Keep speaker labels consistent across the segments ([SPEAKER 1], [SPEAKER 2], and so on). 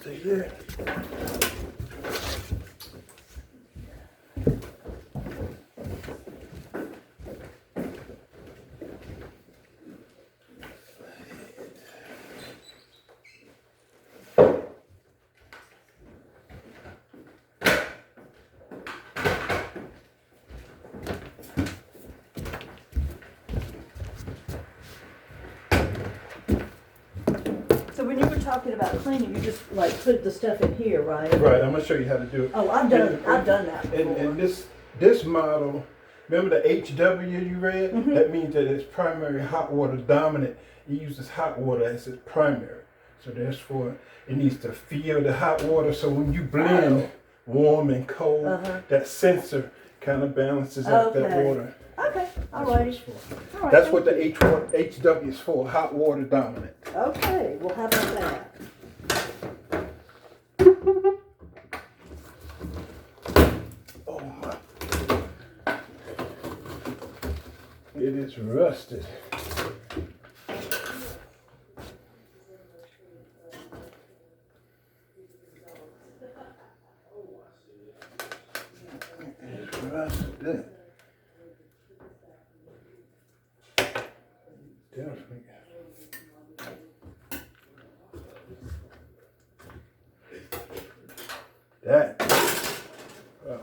[SPEAKER 1] stay there.
[SPEAKER 2] So when you were talking about cleaning, you just like put the stuff in here, right?
[SPEAKER 1] Right, I'm gonna show you how to do it.
[SPEAKER 2] Oh, I've done that before.
[SPEAKER 1] And this model, remember the HW you read?
[SPEAKER 2] Mhm.
[SPEAKER 1] That means that it's primary hot water dominant. It uses hot water as its primary. So therefore, it needs to feel the hot water. So when you blend warm and cold, that sensor kind of balances out that
[SPEAKER 2] Okay.
[SPEAKER 1] water.
[SPEAKER 2] Okay, all
[SPEAKER 1] That's what
[SPEAKER 2] right.
[SPEAKER 1] it's for.
[SPEAKER 2] All right,
[SPEAKER 1] That's what
[SPEAKER 2] thank
[SPEAKER 1] the HW is for, hot water dominant.
[SPEAKER 2] Okay, well, how about that?
[SPEAKER 1] Oh my. It is rusted. It's rusted. Definitely. That. Wow.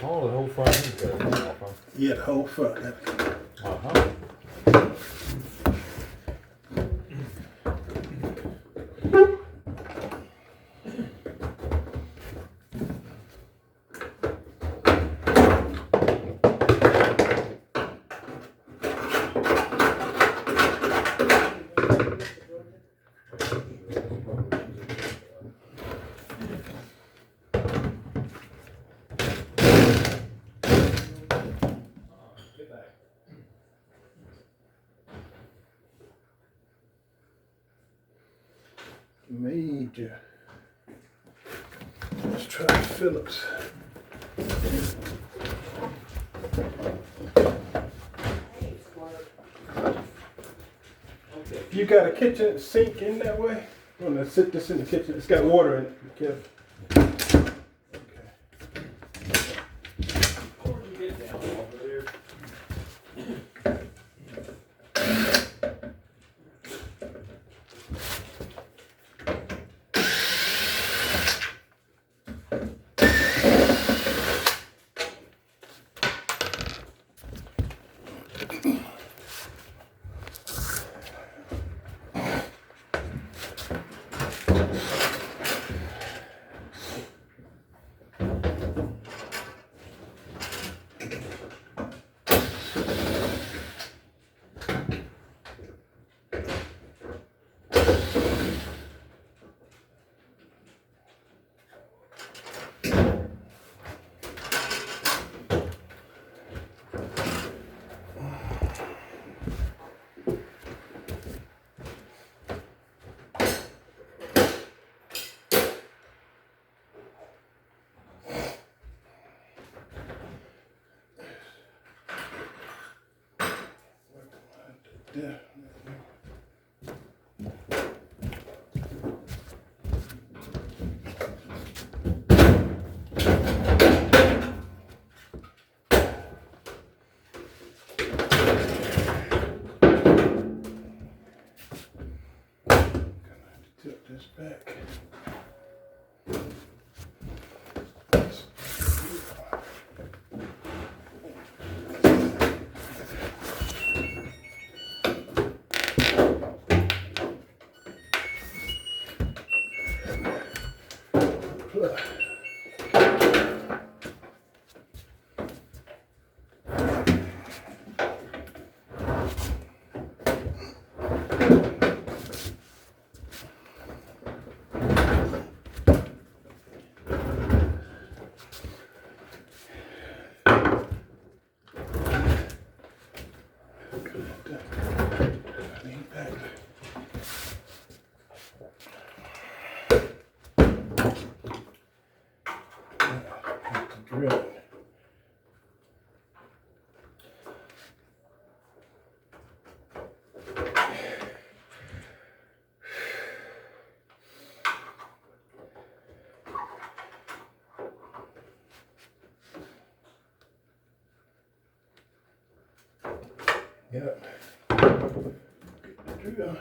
[SPEAKER 3] Oh, the whole front end goes off, huh?
[SPEAKER 1] Yeah, the whole front.
[SPEAKER 3] Uh-huh.
[SPEAKER 1] Major. Let's try Phillips. You got a kitchen sink in that way? I'm gonna sit this in the kitchen. It's got water in it. Be careful. Yeah. Tip this back. Drill. Yep. Get the drill.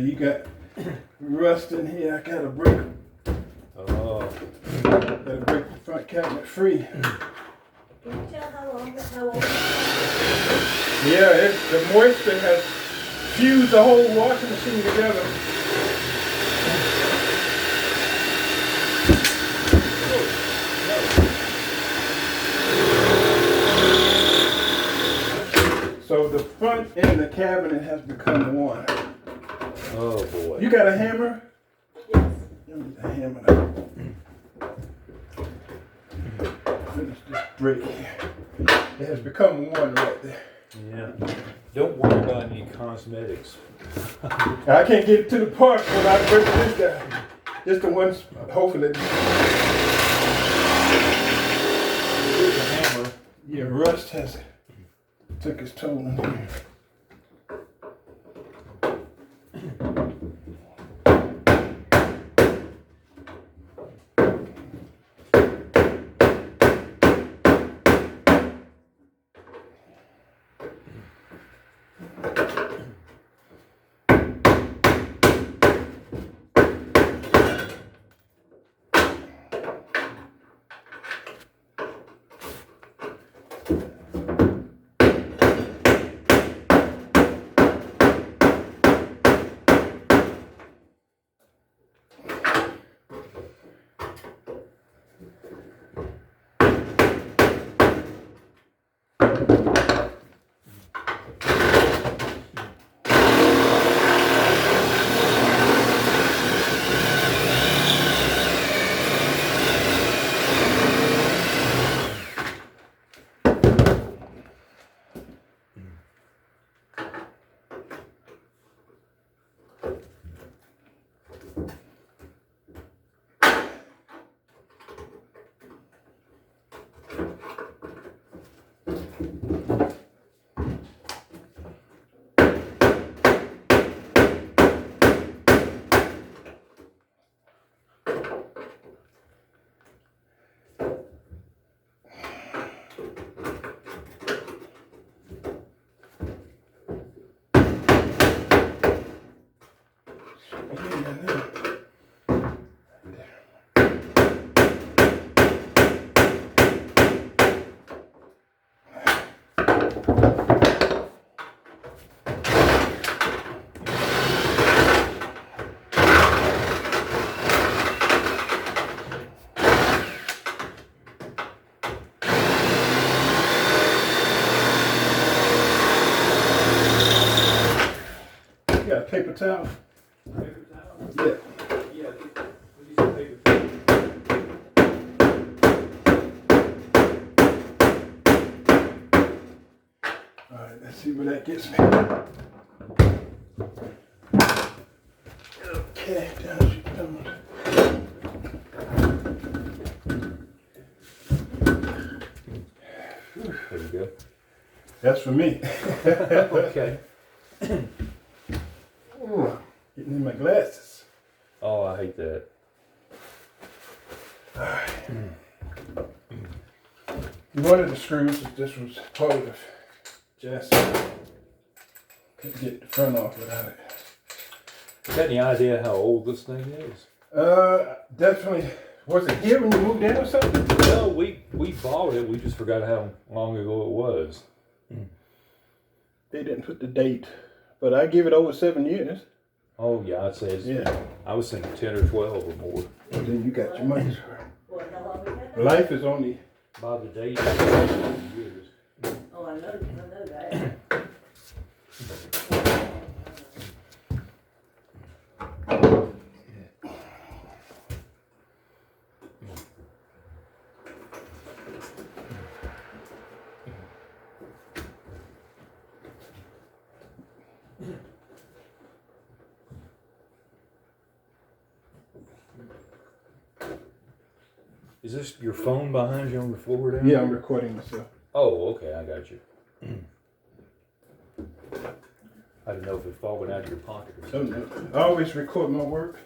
[SPEAKER 1] you got rust in here. I gotta break the front cabinet free.
[SPEAKER 2] Can you tell how old it is?
[SPEAKER 1] Yeah, the moisture has fused the whole washing machine together. So the front and the cabinet has become one.
[SPEAKER 3] Oh boy.
[SPEAKER 1] You got a hammer?
[SPEAKER 2] Yes.
[SPEAKER 1] You need a hammer now. Finish this brick here. It has become one right there.
[SPEAKER 3] Yeah. Don't worry about any cosmetics.
[SPEAKER 1] I can't get it to the part when I break this guy. Just the ones, hopefully.
[SPEAKER 3] Here's a hammer.
[SPEAKER 1] Yeah, rust has took its toll on here. You got a paper towel?
[SPEAKER 3] Paper towel?
[SPEAKER 1] Yeah.
[SPEAKER 3] Yeah. We need some paper towel.
[SPEAKER 1] Alright, let's see where that gets me. Okay, down she comes.
[SPEAKER 3] There you go.
[SPEAKER 1] That's for me.
[SPEAKER 3] Okay.
[SPEAKER 1] Ooh, getting in my glasses.
[SPEAKER 3] Oh, I hate that.
[SPEAKER 1] One of the screws, this was part of the chassis. Couldn't get the front off without it.
[SPEAKER 3] Got any idea how old this thing is?
[SPEAKER 1] Definitely. Was it here when you moved in or something?
[SPEAKER 3] Well, we bought it. We just forgot how long ago it was.
[SPEAKER 1] They didn't put the date, but I give it over 7 years.
[SPEAKER 3] Oh yeah, I'd say it's.
[SPEAKER 1] Yeah.
[SPEAKER 3] I was thinking 10 or 12 or more.
[SPEAKER 1] And then you got your money's worth.
[SPEAKER 2] What, how long we had that?
[SPEAKER 1] Life is only.
[SPEAKER 3] By the date, years.
[SPEAKER 2] Oh, I know that.
[SPEAKER 3] Is this your phone behind you on the floor down
[SPEAKER 1] Yeah,
[SPEAKER 3] there?
[SPEAKER 1] I'm recording myself.
[SPEAKER 3] Oh, okay, I got you. I didn't know if it's falling out of your pocket or
[SPEAKER 1] Oh,
[SPEAKER 3] something.
[SPEAKER 1] no. I always record my work.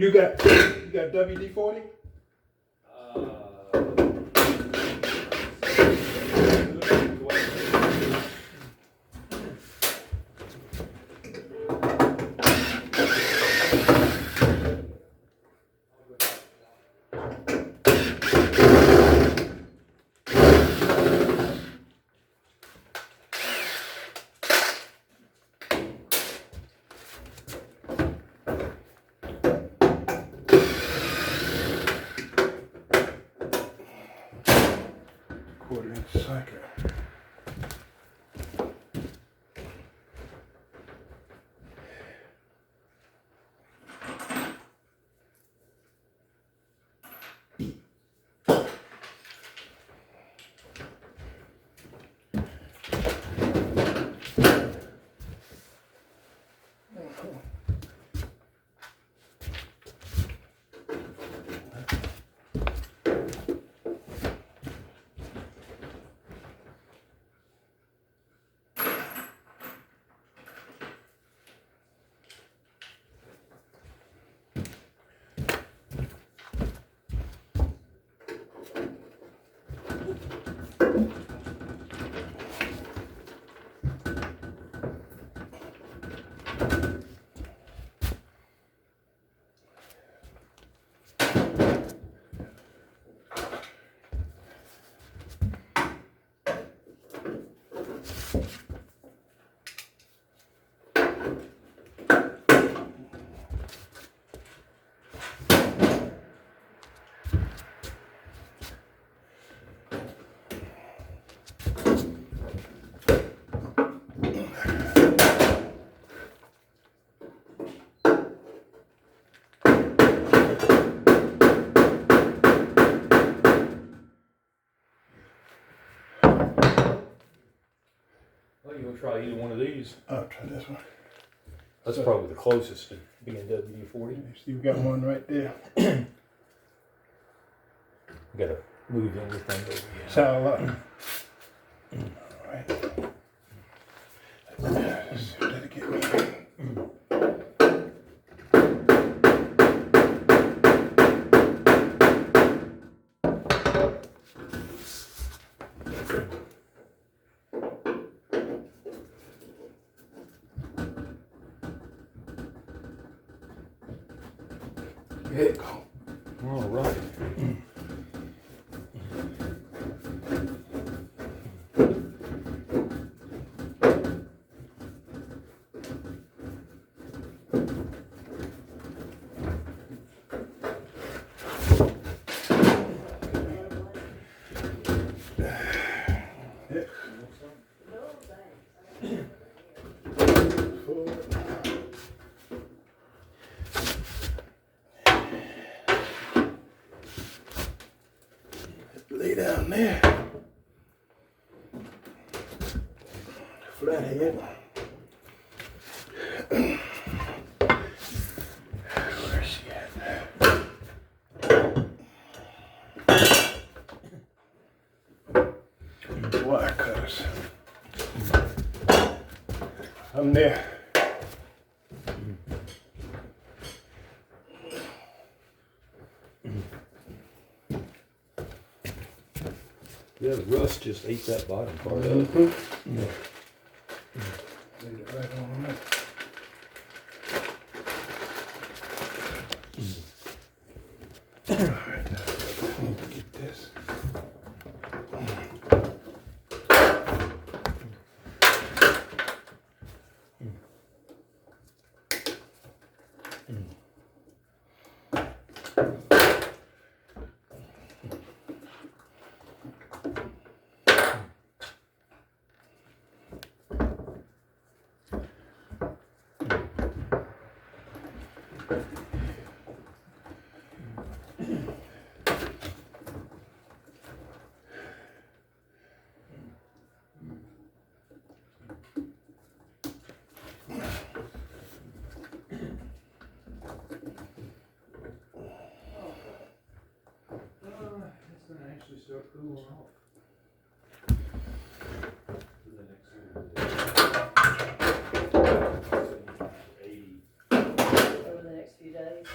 [SPEAKER 1] You got WD-40? Quarter-inch cycle.
[SPEAKER 3] Well, you want to try either one of these?
[SPEAKER 1] I'll try this one.
[SPEAKER 3] That's probably the closest to being WD-40.
[SPEAKER 1] You got one right there.
[SPEAKER 3] Gotta move everything over here.
[SPEAKER 1] Sound like. All right. Let's see what that'll get me. There you go.
[SPEAKER 3] All right.
[SPEAKER 1] Lay down there. Flathead. Where's she at? Wire cutters. I'm there.
[SPEAKER 3] Yeah, the rust just ate that bottom part of it.
[SPEAKER 1] Yeah. Laid it right on there. All right, now I need to get this.
[SPEAKER 3] Start cooling off.
[SPEAKER 2] Over the next few days.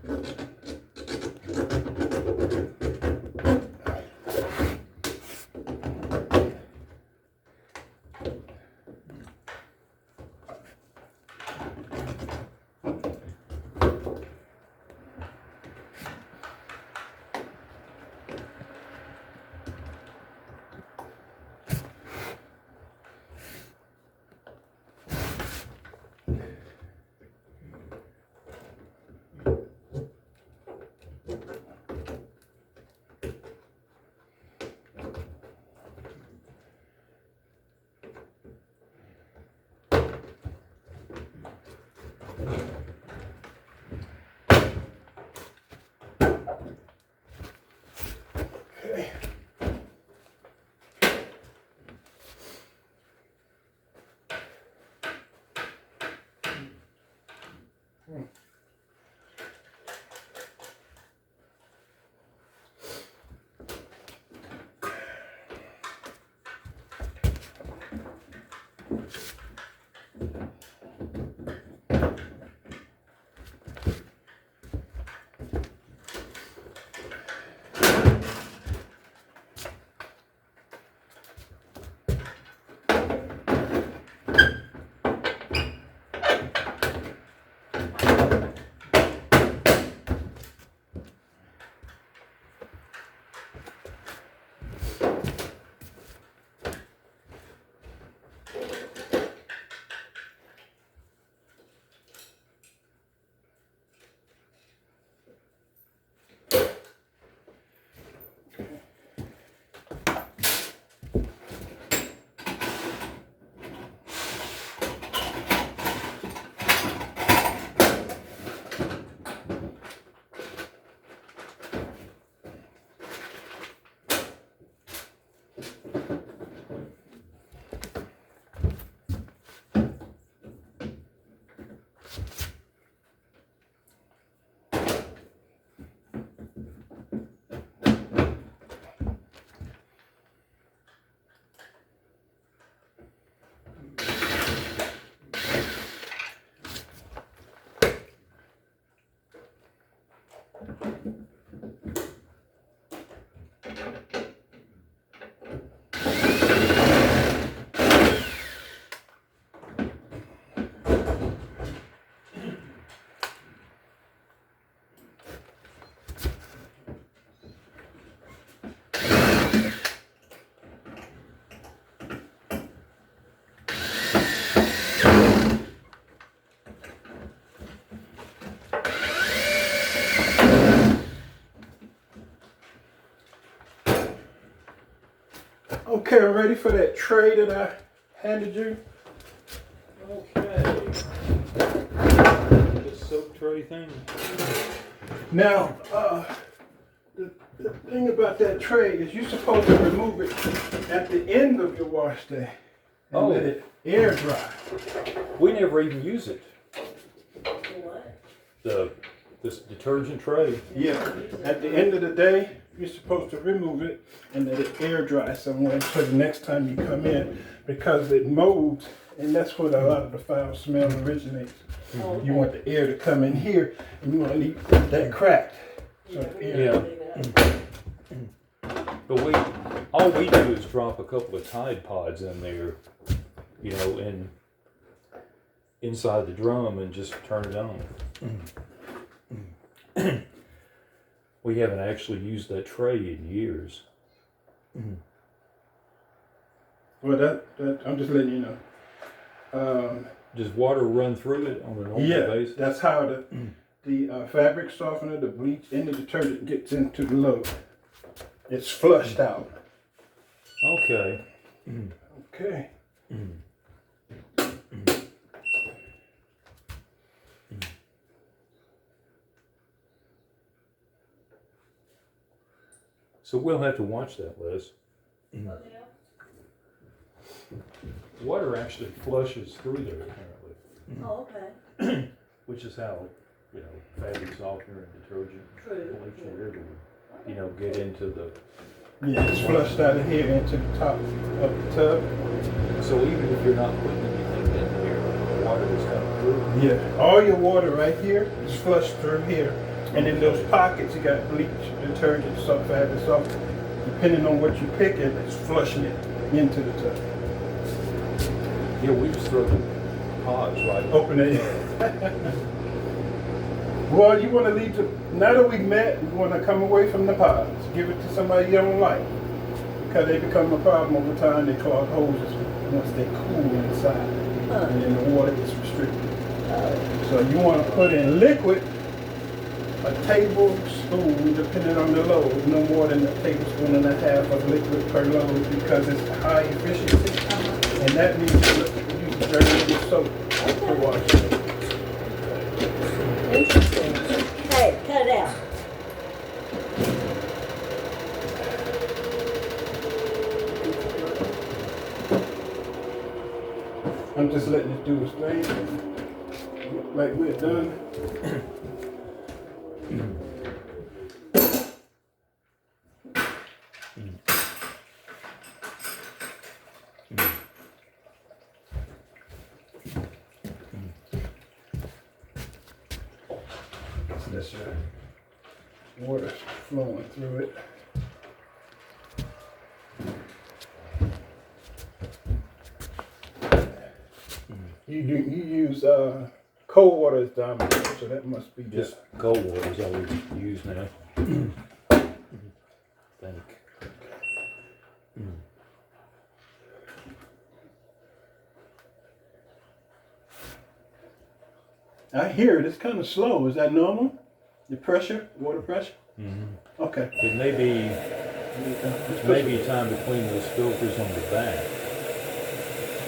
[SPEAKER 1] Okay. Okay, ready for that tray that I handed you?
[SPEAKER 3] Okay. This soap tray thing.
[SPEAKER 1] Now, the thing about that tray is you're supposed to remove it at the end of your wash day and let it air dry.
[SPEAKER 3] We never even use it.
[SPEAKER 2] What?
[SPEAKER 3] This detergent tray.
[SPEAKER 1] Yeah, at the end of the day, you're supposed to remove it and let it air dry somewhere so the next time you come in, because it molds, and that's where a lot of the foul smell originates.
[SPEAKER 2] Oh, okay.
[SPEAKER 1] You want the air to come in here, and you want to leave that cracked. So the air.
[SPEAKER 3] But all we do is drop a couple of Tide Pods in there, you know, inside the drum and just turn it on. We haven't actually used that tray in years.
[SPEAKER 1] Well, that I'm just letting you know.
[SPEAKER 3] Does water run through it on a normal
[SPEAKER 1] Yeah,
[SPEAKER 3] basis?
[SPEAKER 1] that's how the fabric softener, the bleach, and the detergent gets into the load. It's flushed out.
[SPEAKER 3] Okay.
[SPEAKER 1] Okay.
[SPEAKER 3] So we'll have to watch that, Liz. Water actually flushes through there apparently,
[SPEAKER 2] Oh, okay.
[SPEAKER 3] which is how, you know, fabric softener and detergent,
[SPEAKER 2] True.
[SPEAKER 3] bleach and whatever, you know, get into the.
[SPEAKER 1] Yeah, it's flushed out of here into the top of the tub.
[SPEAKER 3] So even if you're not putting anything in there, water is coming through.
[SPEAKER 1] Yeah, all your water right here is flushed through here And in those pockets, you got bleach, detergent, sulfate, so depending on what you're picking, it's flushing it into the tub.
[SPEAKER 3] Yeah, we just throw the pods right.
[SPEAKER 1] Open it. Well, you want to leave the, now that we met, you want to come away from the pods. Give it to somebody you don't like. Because they become a problem over time. They clog hoses once they cool inside. And then the water gets restricted. So you want to put in liquid, a tablespoon, depending on the load, no more than a tablespoon and a half of liquid per load because it's high efficiency. And that means you use very little soap to wash it.
[SPEAKER 2] Interesting. Hey, cut it out.
[SPEAKER 1] I'm just letting it do its thing. Look like we're done. That's right. Water flowing through it. You use cold water as dominant, so that must be
[SPEAKER 3] Just cold water is all we use now. Think.
[SPEAKER 1] I hear it. It's kind of slow. Is that normal? The pressure, water pressure?
[SPEAKER 3] Mm-hmm.
[SPEAKER 1] Okay.
[SPEAKER 3] It may be time to clean those filters on the back.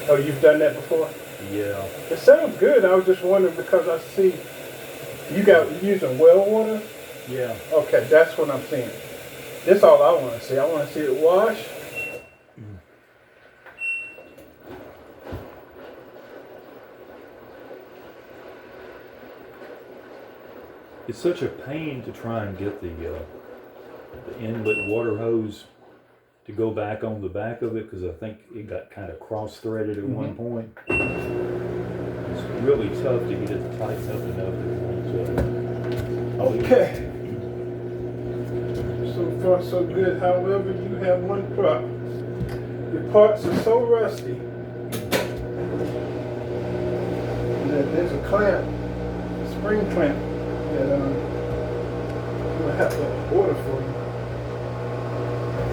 [SPEAKER 1] Oh, you've done that before?
[SPEAKER 3] Yeah.
[SPEAKER 1] It sounds good. I was just wondering because I see you using well water.
[SPEAKER 3] Yeah.
[SPEAKER 1] Okay, that's what I'm seeing. This is all I want to see. I want to see it wash.
[SPEAKER 3] It's such a pain to try and get the inlet water hose to go back on the back of it because I think it got kind of cross-threaded at one point. It's really tough to get it to tighten up enough that it won't.
[SPEAKER 1] Okay. So far, so good. However, you have one problem. Your parts are so rusty that there's a clamp, a spring clamp, that I'm gonna have to order for you.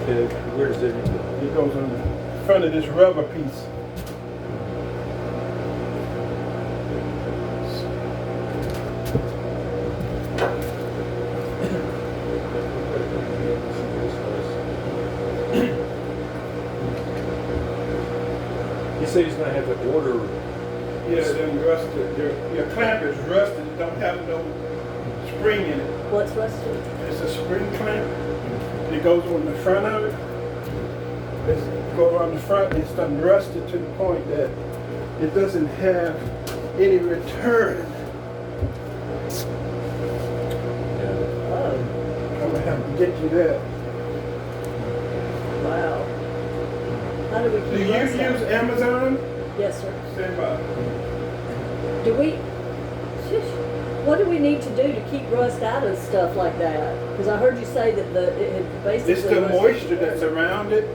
[SPEAKER 3] Okay, where does it go?
[SPEAKER 1] It goes on the front of this rubber piece.
[SPEAKER 3] He said he's going to have to order.
[SPEAKER 1] Yeah, them rusted. Your clamp is rusted. It don't have no spring in it.
[SPEAKER 2] What's rusted?
[SPEAKER 1] It's a spring clamp. It goes on the front of it. It's go around the front. It's done rusted to the point that it doesn't have any return.
[SPEAKER 2] Oh,
[SPEAKER 1] I'm gonna have to get you that.
[SPEAKER 2] wow. How do we
[SPEAKER 1] Do
[SPEAKER 2] keep
[SPEAKER 1] you
[SPEAKER 2] rust out?
[SPEAKER 1] use Amazon?
[SPEAKER 2] Yes, sir.
[SPEAKER 1] Stand by.
[SPEAKER 2] Do we? Shush. What do we need to do to keep rust out of stuff like that? Because I heard you say that it had basically.
[SPEAKER 1] It's the
[SPEAKER 2] rusted
[SPEAKER 1] moisture
[SPEAKER 2] together.
[SPEAKER 1] that's around it,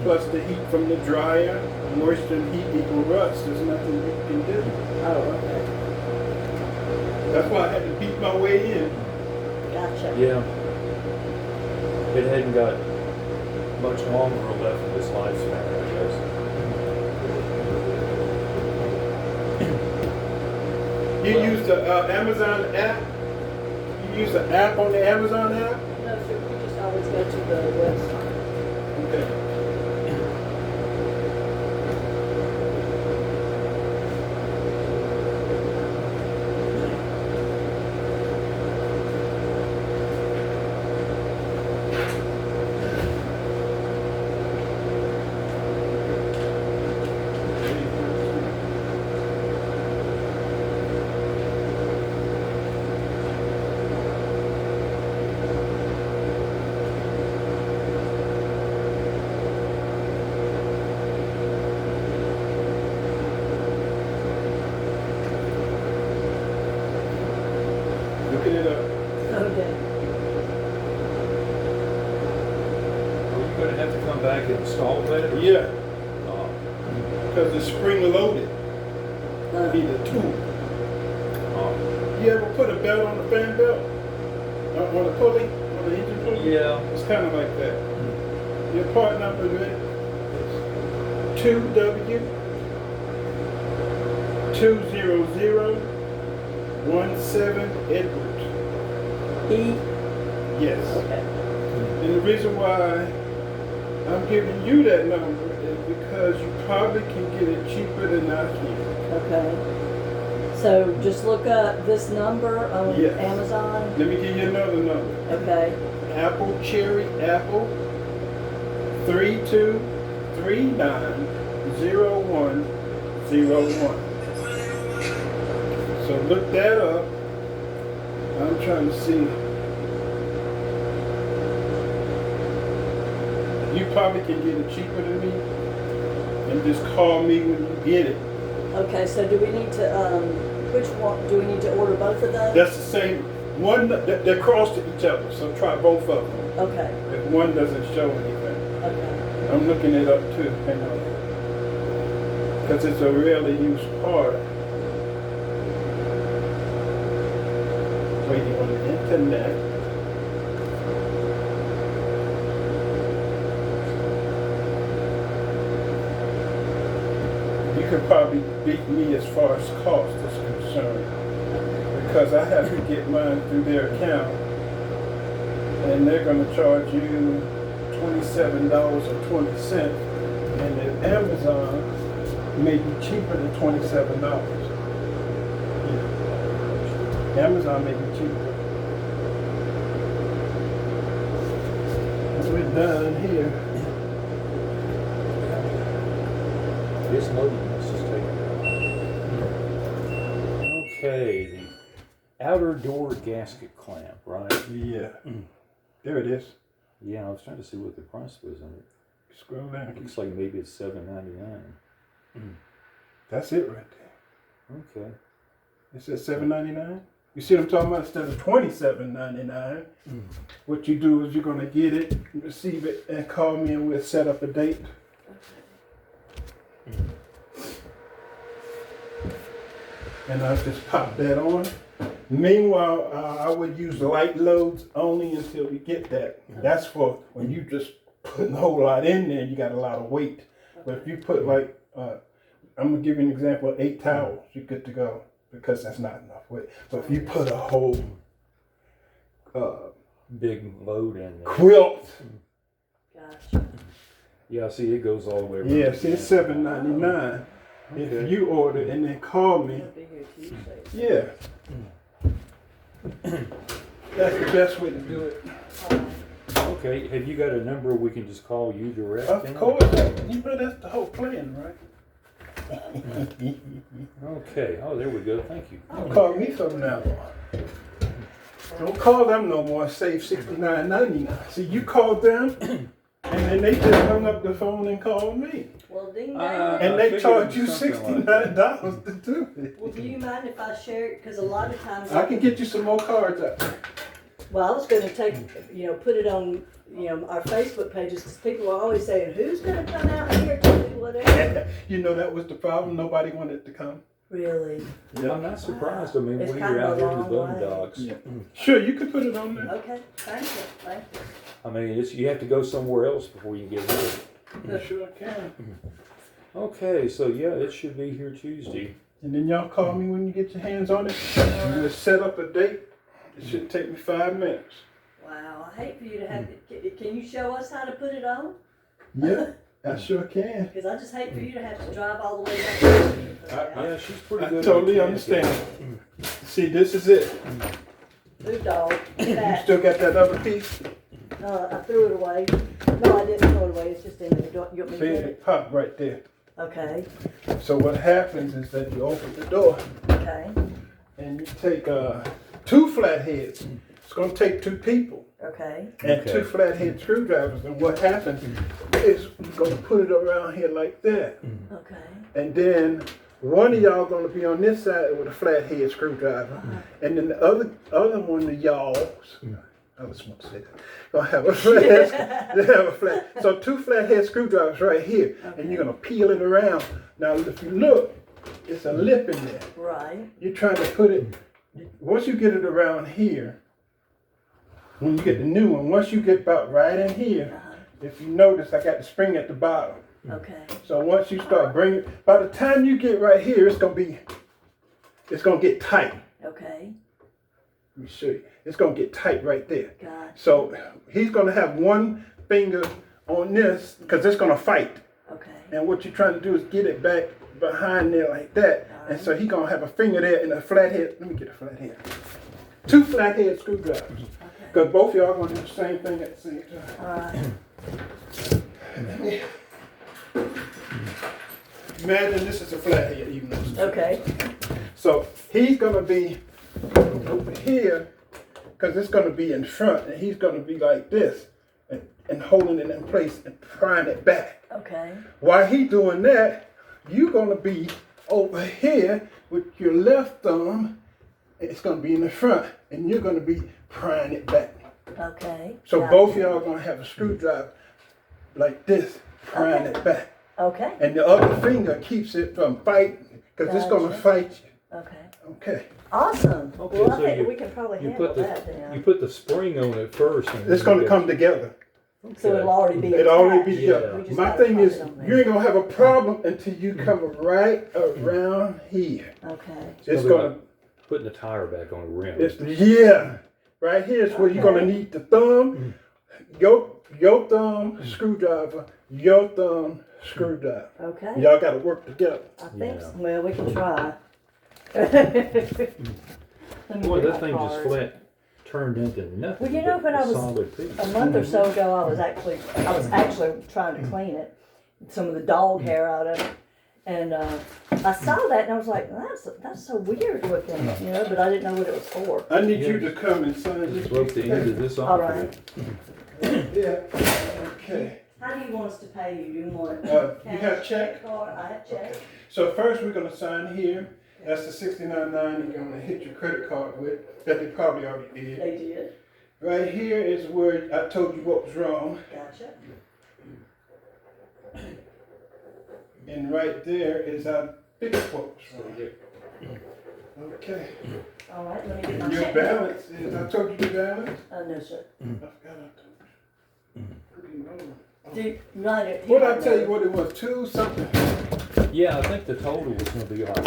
[SPEAKER 1] plus the heat from the dryer. Moisture and heat equal rust. There's nothing you can do.
[SPEAKER 2] Oh, okay.
[SPEAKER 1] That's why I had to beat my way in.
[SPEAKER 2] Gotcha.
[SPEAKER 3] Yeah. It hadn't got much longer left of its lifespan, I guess.
[SPEAKER 1] You use the Amazon app? You use the app on the Amazon app?
[SPEAKER 2] No, sir. We just always go to the website.
[SPEAKER 1] Okay. Looking it up.
[SPEAKER 2] Okay.
[SPEAKER 3] Are you gonna have to come back and install that?
[SPEAKER 1] Yeah,
[SPEAKER 3] Oh,
[SPEAKER 1] because it's spring loaded. Need a tool.
[SPEAKER 3] oh.
[SPEAKER 1] You ever put a belt on the fan belt? On the pulley? On the engine pulley?
[SPEAKER 3] Yeah.
[SPEAKER 1] It's kind of like that. Your part number is 2W 20017 Edwards.
[SPEAKER 2] E.
[SPEAKER 1] Yes.
[SPEAKER 2] Okay.
[SPEAKER 1] And the reason why I'm giving you that number is because you probably can get it cheaper than I can.
[SPEAKER 2] Okay. So just look up this number on
[SPEAKER 1] Yes.
[SPEAKER 2] Amazon.
[SPEAKER 1] Let me give you another number.
[SPEAKER 2] Okay.
[SPEAKER 1] Apple Cherry Apple 32390101. So look that up. I'm trying to see. You probably can get it cheaper than me. And just call me when you get it.
[SPEAKER 2] Okay. So do we need to which one do we need to order both of those?
[SPEAKER 1] That's the same one. They're crossed to each other. So try both of them.
[SPEAKER 2] Okay.
[SPEAKER 1] If one doesn't show anything.
[SPEAKER 2] Okay.
[SPEAKER 1] I'm looking it up too. Hang on. Because it's a rarely used part. Waiting on the internet. You could probably beat me as far as cost is concerned. Because I have to get mine through their account. And they're going to charge you $27.20. And at Amazon, may be cheaper than $27. Yeah. Amazon may be cheaper. We're done here.
[SPEAKER 3] It's loading. Let's just take it. Okay, the outer door gasket clamp, right?
[SPEAKER 1] Yeah. There it is.
[SPEAKER 3] Yeah, I was trying to see what the price was on it.
[SPEAKER 1] Scroll down.
[SPEAKER 3] Looks like maybe it's $7.99.
[SPEAKER 1] That's it right there.
[SPEAKER 3] Okay.
[SPEAKER 1] It says $7.99. You see what I'm talking about? Instead of $27.99, what you do is you're gonna get it, receive it, and call me, and we'll set up a date. And I'll just pop that on. Meanwhile, I would use light loads only until we get that. That's for when you just put a whole lot in there, you got a lot of weight. But if you put like, I'm gonna give you an example, 8 towels, you're good to go, because that's not enough weight. But if you put a whole
[SPEAKER 3] Big load in there.
[SPEAKER 1] quilt,
[SPEAKER 2] Gotcha.
[SPEAKER 3] Yeah, see, it goes all the way around.
[SPEAKER 1] yeah, see, it's $7.99. If
[SPEAKER 3] Okay.
[SPEAKER 1] you order and then call me,
[SPEAKER 2] I'll be here Tuesday.
[SPEAKER 1] yeah. That's the best way to do it.
[SPEAKER 3] Okay, have you got a number we can just call you direct?
[SPEAKER 1] Of
[SPEAKER 3] then?
[SPEAKER 1] course, you know that's the whole plan, right?
[SPEAKER 3] Okay, oh, there we go, thank you.
[SPEAKER 1] Don't call me from now on. Don't call them no more, save $69.99. See, you called them, and then they just hung up the phone and called me.
[SPEAKER 2] Well, ding dang.
[SPEAKER 1] And
[SPEAKER 3] I
[SPEAKER 1] they
[SPEAKER 3] figured
[SPEAKER 1] charge
[SPEAKER 3] it
[SPEAKER 1] you
[SPEAKER 3] was something like
[SPEAKER 1] $69 to do it.
[SPEAKER 2] Well, do you mind if I share it? Because a lot of times
[SPEAKER 1] I can get you some more cards out.
[SPEAKER 2] Well, I was going to take, put it on, our Facebook pages, because people were always saying, who's going to come out here to do whatever?
[SPEAKER 1] You know that was the problem. Nobody wanted to come.
[SPEAKER 2] Really?
[SPEAKER 3] I'm not surprised, I mean,
[SPEAKER 2] It's
[SPEAKER 3] when
[SPEAKER 2] kind
[SPEAKER 3] you're
[SPEAKER 2] of
[SPEAKER 3] out
[SPEAKER 2] a
[SPEAKER 3] here in the
[SPEAKER 2] long way.
[SPEAKER 3] boondocks.
[SPEAKER 1] Yeah. Sure, you can put it on there.
[SPEAKER 2] Okay, thank you.
[SPEAKER 3] I mean, you have to go somewhere else before you get here.
[SPEAKER 1] You sure can.
[SPEAKER 3] Okay, so yeah, it should be here Tuesday.
[SPEAKER 1] And then y'all call me when you get your hands on it. And we'll set up a date. It should take me 5 minutes.
[SPEAKER 2] Wow, I hate for you to have to, can you show us how to put it on?
[SPEAKER 1] Yeah, I sure can.
[SPEAKER 2] Because I just hate for you to have to drive all the way back there.
[SPEAKER 3] Yeah, she's pretty
[SPEAKER 1] I
[SPEAKER 3] good.
[SPEAKER 1] totally
[SPEAKER 3] at the
[SPEAKER 1] understand. See, this is it.
[SPEAKER 2] Food dog,
[SPEAKER 1] You
[SPEAKER 2] that.
[SPEAKER 1] still got that other piece?
[SPEAKER 2] I threw it away. No, I didn't throw it away, it's just in there. You want me
[SPEAKER 1] See,
[SPEAKER 2] to get
[SPEAKER 1] it
[SPEAKER 2] it?
[SPEAKER 1] popped right there.
[SPEAKER 2] Okay,
[SPEAKER 1] So what happens is that you open the door
[SPEAKER 2] okay,
[SPEAKER 1] and you take 2 flatheads. It's going to take 2 people
[SPEAKER 2] okay.
[SPEAKER 1] and
[SPEAKER 3] Okay.
[SPEAKER 1] 2 flathead screwdrivers. And what happens is you're going to put it around here like that.
[SPEAKER 2] Okay.
[SPEAKER 1] And then One of y'all gonna be on this side with a flathead screwdriver, and then the other one of y'all, I was supposed to say that, gonna have a flathead. So 2 flathead screwdrivers right here, and you're gonna peel it around. Now, if you look, it's a lip in there.
[SPEAKER 2] Right.
[SPEAKER 1] You're trying to put it. Once you get it around here, when you get the new one, once you get about right in here, if you notice, I got the spring at the bottom.
[SPEAKER 2] Okay.
[SPEAKER 1] So once you start bringing, by the time you get right here, it's gonna get tight.
[SPEAKER 2] Okay.
[SPEAKER 1] Let me show you. It's gonna get tight right there.
[SPEAKER 2] Gotcha.
[SPEAKER 1] So he's gonna have one finger on this because it's gonna fight.
[SPEAKER 2] Okay.
[SPEAKER 1] And what you're trying to do is get it back behind there like that. And so he's gonna have a finger there and a flathead. Let me get a flathead. 2 flathead screwdrivers.
[SPEAKER 2] Okay.
[SPEAKER 1] Because both of y'all are gonna do the same thing at the same time.
[SPEAKER 2] All right.
[SPEAKER 1] Imagine this is a flathead, even though it's
[SPEAKER 2] Okay.
[SPEAKER 1] So he's gonna be over here, because it's gonna be in front, and he's gonna be like this, and holding it in place and prying it back.
[SPEAKER 2] Okay.
[SPEAKER 1] While he's doing that, you're gonna be over here with your left thumb, and it's gonna be in the front, and you're gonna be prying it back.
[SPEAKER 2] Okay.
[SPEAKER 1] So
[SPEAKER 2] Gotcha.
[SPEAKER 1] both of y'all are gonna have a screwdriver like this, prying it back.
[SPEAKER 2] Okay.
[SPEAKER 1] And the other finger keeps it from fighting, because it's gonna
[SPEAKER 2] Gotcha.
[SPEAKER 1] fight you.
[SPEAKER 2] Okay.
[SPEAKER 1] Okay.
[SPEAKER 2] Awesome.
[SPEAKER 3] Okay,
[SPEAKER 2] Well, I
[SPEAKER 3] so
[SPEAKER 2] think
[SPEAKER 3] you-
[SPEAKER 2] we can probably
[SPEAKER 3] You
[SPEAKER 2] handle
[SPEAKER 3] put
[SPEAKER 2] that
[SPEAKER 3] the
[SPEAKER 2] then.
[SPEAKER 3] you put the spring on it first. And
[SPEAKER 1] It's
[SPEAKER 3] then
[SPEAKER 1] gonna
[SPEAKER 3] you
[SPEAKER 1] come together.
[SPEAKER 2] So it'll already be
[SPEAKER 1] It'll already be
[SPEAKER 2] attached.
[SPEAKER 1] together.
[SPEAKER 2] We just
[SPEAKER 1] My
[SPEAKER 2] gotta
[SPEAKER 1] thing
[SPEAKER 2] pop
[SPEAKER 1] is,
[SPEAKER 2] it on there.
[SPEAKER 1] you ain't gonna have a problem until you come right around here.
[SPEAKER 2] Okay.
[SPEAKER 1] It's
[SPEAKER 3] gonna be
[SPEAKER 1] gonna,
[SPEAKER 3] like putting the tire back on the rim.
[SPEAKER 1] right here is where you're gonna need the thumb, your thumb screwdriver, your thumb screwdriver.
[SPEAKER 2] Okay.
[SPEAKER 1] Y'all gotta work together.
[SPEAKER 2] I think
[SPEAKER 3] Yeah.
[SPEAKER 2] so. Well, we can try.
[SPEAKER 3] Boy, that thing just flat turned into nothing.
[SPEAKER 2] Well, you know,
[SPEAKER 3] but
[SPEAKER 2] when I
[SPEAKER 3] a
[SPEAKER 2] was
[SPEAKER 3] solid piece.
[SPEAKER 2] A month or so ago, I was actually trying to clean it, some of the dog hair out of it, and I saw that and I was like, that's so weird looking, you know, but I didn't know what it was for.
[SPEAKER 1] I need you to come and sign this.
[SPEAKER 3] Just rope the end of this off.
[SPEAKER 2] All right.
[SPEAKER 1] Yeah, okay.
[SPEAKER 2] How do you want us to pay you? Do you want
[SPEAKER 1] You have check?
[SPEAKER 2] card? I have check.
[SPEAKER 1] So first we're gonna sign here. That's the $69.90 you're gonna hit your credit card with, that they probably already did.
[SPEAKER 2] They did.
[SPEAKER 1] Right here is where I told you what was wrong.
[SPEAKER 2] Gotcha.
[SPEAKER 1] And right there is our fixed what was wrong. Okay.
[SPEAKER 2] All right, let me get my
[SPEAKER 1] Your
[SPEAKER 2] check.
[SPEAKER 1] balance is, I told you your balance?
[SPEAKER 2] No, sir.
[SPEAKER 1] I forgot I told you. Pretty low.
[SPEAKER 2] Do you write it?
[SPEAKER 1] What did I tell you what it was, 2 something?
[SPEAKER 3] Yeah, I think the total was going to be like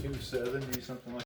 [SPEAKER 3] 270, something like that.